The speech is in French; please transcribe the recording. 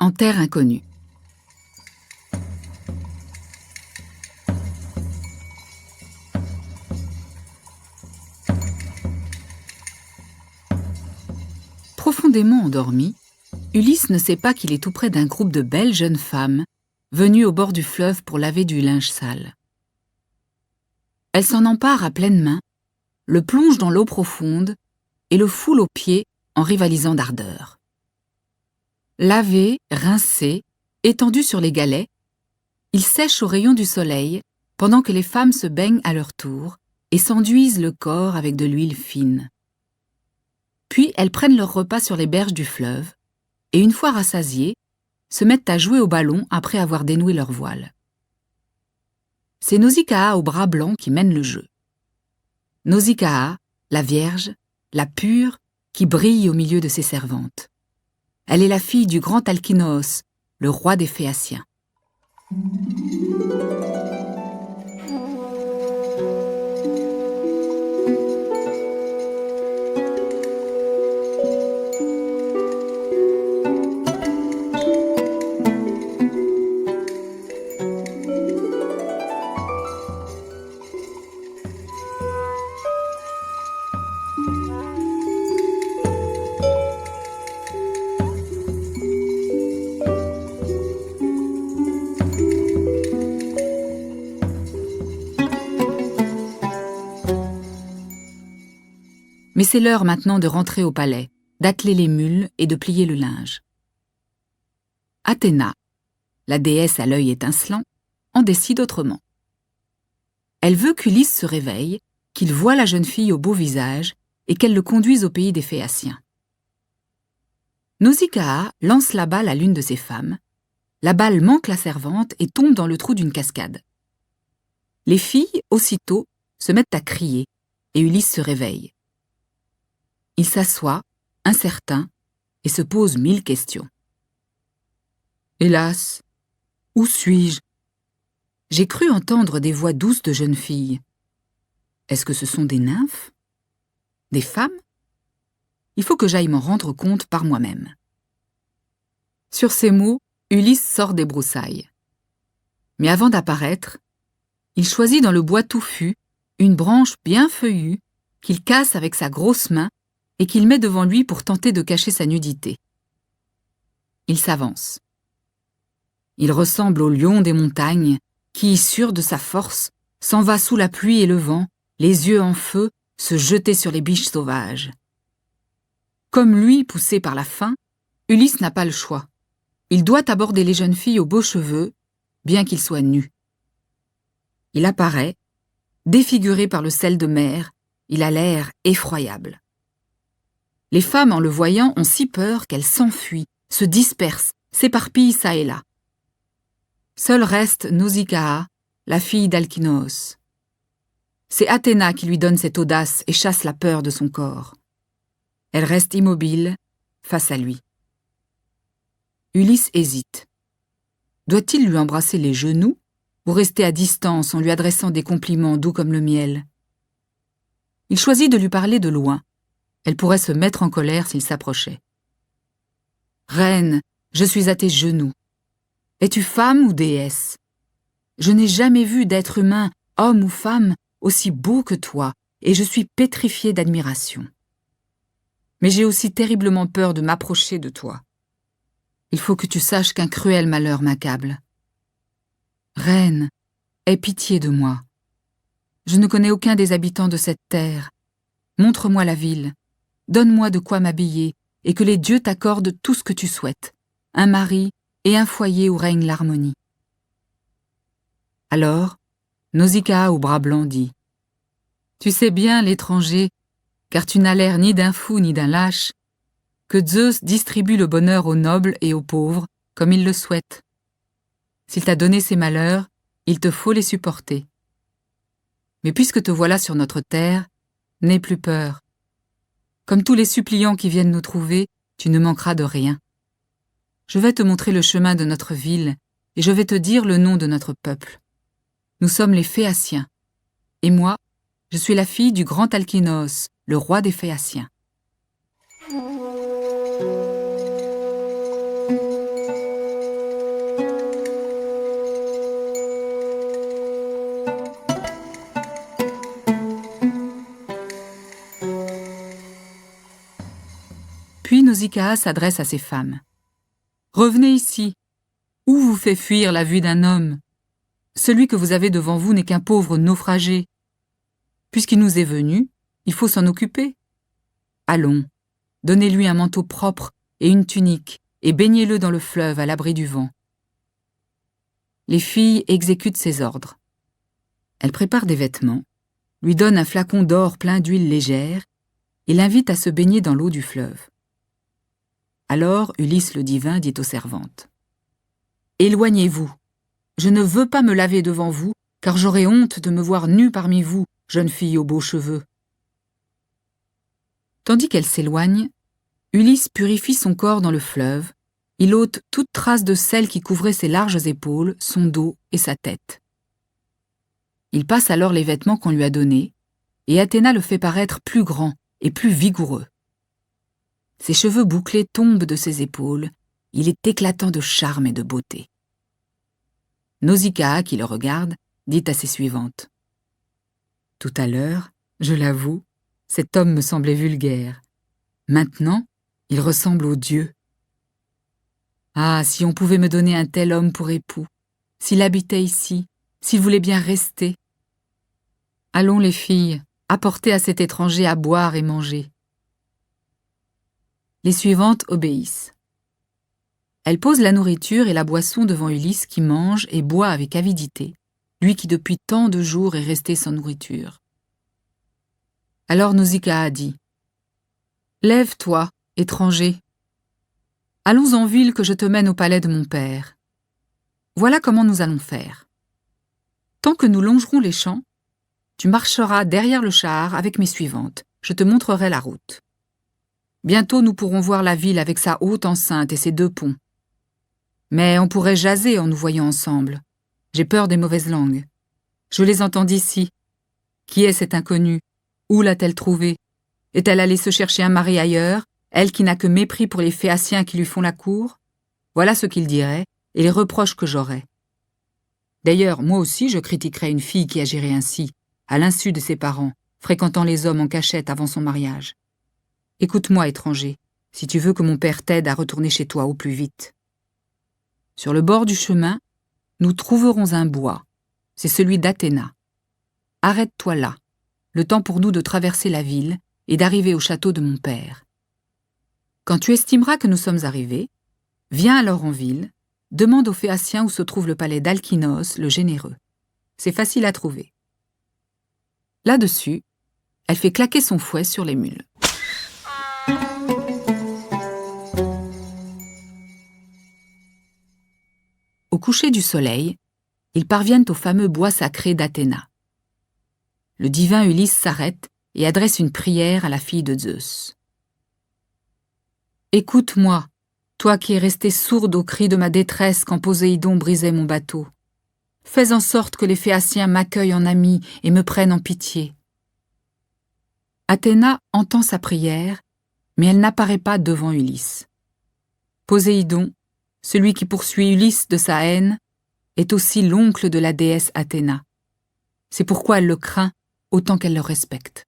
En terre inconnue. Profondément endormi, Ulysse ne sait pas qu'il est tout près d'un groupe de belles jeunes femmes venues au bord du fleuve pour laver du linge sale. Elles s'en emparent à pleines mains, le plongent dans l'eau profonde et le foulent aux pieds en rivalisant d'ardeur. Lavés, rincés, étendus sur les galets, ils sèchent aux rayons du soleil pendant que les femmes se baignent à leur tour et s'enduisent le corps avec de l'huile fine. Puis elles prennent leur repas sur les berges du fleuve et, une fois rassasiées, se mettent à jouer au ballon après avoir dénoué leur voile. C'est Nausicaa aux bras blancs qui mène le jeu. Nausicaa, la Vierge, la pure, qui brille au milieu de ses servantes. Elle est la fille du grand Alkinoos, le roi des Phéaciens. Mais c'est l'heure maintenant de rentrer au palais, d'atteler les mules et de plier le linge. Athéna, la déesse à l'œil étincelant, en décide autrement. Elle veut qu'Ulysse se réveille, qu'il voie la jeune fille au beau visage et qu'elle le conduise au pays des Phéaciens. Nausicaa lance la balle à l'une de ses femmes. La balle manque la servante et tombe dans le trou d'une cascade. Les filles, aussitôt, se mettent à crier et Ulysse se réveille. Il s'assoit, incertain, et se pose 1000 questions. Hélas, où suis-je? J'ai cru entendre des voix douces de jeunes filles. Est-ce que ce sont des nymphes? Des femmes? Il faut que j'aille m'en rendre compte par moi-même. Sur ces mots, Ulysse sort des broussailles. Mais avant d'apparaître, il choisit dans le bois touffu une branche bien feuillue qu'il casse avec sa grosse main et qu'il met devant lui pour tenter de cacher sa nudité. Il s'avance. Il ressemble au lion des montagnes qui, sûr de sa force, s'en va sous la pluie et le vent, les yeux en feu, se jeter sur les biches sauvages. Comme lui, poussé par la faim, Ulysse n'a pas le choix. Il doit aborder les jeunes filles aux beaux cheveux, bien qu'ils soient nus. Il apparaît, défiguré par le sel de mer, il a l'air effroyable. Les femmes, en le voyant, ont si peur qu'elles s'enfuient, se dispersent, s'éparpillent çà et là. Seule reste Nausicaa, la fille d'Alkinoos. C'est Athéna qui lui donne cette audace et chasse la peur de son corps. Elle reste immobile, face à lui. Ulysse hésite. Doit-il lui embrasser les genoux ou rester à distance en lui adressant des compliments doux comme le miel? Il choisit de lui parler de loin. Elle pourrait se mettre en colère s'il s'approchait. « Reine, je suis à tes genoux. Es-tu femme ou déesse? Je n'ai jamais vu d'être humain, homme ou femme, aussi beau que toi, et je suis pétrifiée d'admiration. Mais j'ai aussi terriblement peur de m'approcher de toi. Il faut que tu saches qu'un cruel malheur m'accable. Reine, aie pitié de moi. Je ne connais aucun des habitants de cette terre. Montre-moi la ville. Donne-moi de quoi m'habiller et que les dieux t'accordent tout ce que tu souhaites, un mari et un foyer où règne l'harmonie. » Alors, Nausicaa aux bras blancs dit « Tu sais bien, l'étranger, car tu n'as l'air ni d'un fou ni d'un lâche, que Zeus distribue le bonheur aux nobles et aux pauvres comme il le souhaite. S'il t'a donné ces malheurs, il te faut les supporter. Mais puisque te voilà sur notre terre, n'aie plus peur. Comme tous les suppliants qui viennent nous trouver, tu ne manqueras de rien. Je vais te montrer le chemin de notre ville et je vais te dire le nom de notre peuple. Nous sommes les Phéaciens. Et moi, je suis la fille du grand Alkinoos, le roi des Phéaciens. Nausicaa s'adresse à ses femmes. « Revenez ici. Où vous fait fuir la vue d'un homme? Celui que vous avez devant vous n'est qu'un pauvre naufragé. Puisqu'il nous est venu, il faut s'en occuper. Allons, donnez-lui un manteau propre et une tunique, et baignez-le dans le fleuve à l'abri du vent. » Les filles exécutent ses ordres. Elles préparent des vêtements, lui donnent un flacon d'or plein d'huile légère et l'invitent à se baigner dans l'eau du fleuve. Alors Ulysse le divin dit aux servantes: « Éloignez-vous. Je ne veux pas me laver devant vous, car j'aurais honte de me voir nue parmi vous, jeune fille aux beaux cheveux. » Tandis qu'elle s'éloigne, Ulysse purifie son corps dans le fleuve, il ôte toute trace de sel qui couvrait ses larges épaules, son dos et sa tête. Il passe alors les vêtements qu'on lui a donnés, et Athéna le fait paraître plus grand et plus vigoureux. Ses cheveux bouclés tombent de ses épaules, il est éclatant de charme et de beauté. Nausicaa, qui le regarde, dit à ses suivantes: « Tout à l'heure, je l'avoue, cet homme me semblait vulgaire. Maintenant, il ressemble aux dieux. Ah, si on pouvait me donner un tel homme pour époux, s'il habitait ici, s'il voulait bien rester. Allons les filles, apportez à cet étranger à boire et manger. » Les suivantes obéissent. Elles posent la nourriture et la boisson devant Ulysse qui mange et boit avec avidité, lui qui depuis tant de jours est resté sans nourriture. Alors Nausicaa dit: « Lève-toi, étranger. Allons en ville que je te mène au palais de mon père. Voilà comment nous allons faire. Tant que nous longerons les champs, tu marcheras derrière le char avec mes suivantes, je te montrerai la route. Bientôt nous pourrons voir la ville avec sa haute enceinte et ses 2 ponts. Mais on pourrait jaser en nous voyant ensemble. J'ai peur des mauvaises langues. Je les entends d'ici. Qui est cette inconnue? Où l'a-t-elle trouvée? Est-elle allée se chercher un mari ailleurs, elle qui n'a que mépris pour les Phéaciens qui lui font la cour? Voilà ce qu'ils diraient et les reproches que j'aurais. D'ailleurs, moi aussi je critiquerais une fille qui agirait ainsi, à l'insu de ses parents, fréquentant les hommes en cachette avant son mariage. Écoute-moi, étranger, si tu veux que mon père t'aide à retourner chez toi au plus vite. Sur le bord du chemin, nous trouverons un bois. C'est celui d'Athéna. Arrête-toi là, le temps pour nous de traverser la ville et d'arriver au château de mon père. Quand tu estimeras que nous sommes arrivés, viens alors en ville, demande aux Phéaciens où se trouve le palais d'Alkynos, le généreux. C'est facile à trouver. » Là-dessus, elle fait claquer son fouet sur les mules. Au coucher du soleil, ils parviennent au fameux bois sacré d'Athéna. Le divin Ulysse s'arrête et adresse une prière à la fille de Zeus. « Écoute-moi, toi qui es restée sourde aux cris de ma détresse quand Poséidon brisait mon bateau. Fais en sorte que les Phéaciens m'accueillent en ami et me prennent en pitié. » Athéna entend sa prière, mais elle n'apparaît pas devant Ulysse. Poséidon, celui qui poursuit Ulysse de sa haine, est aussi l'oncle de la déesse Athéna. C'est pourquoi elle le craint autant qu'elle le respecte.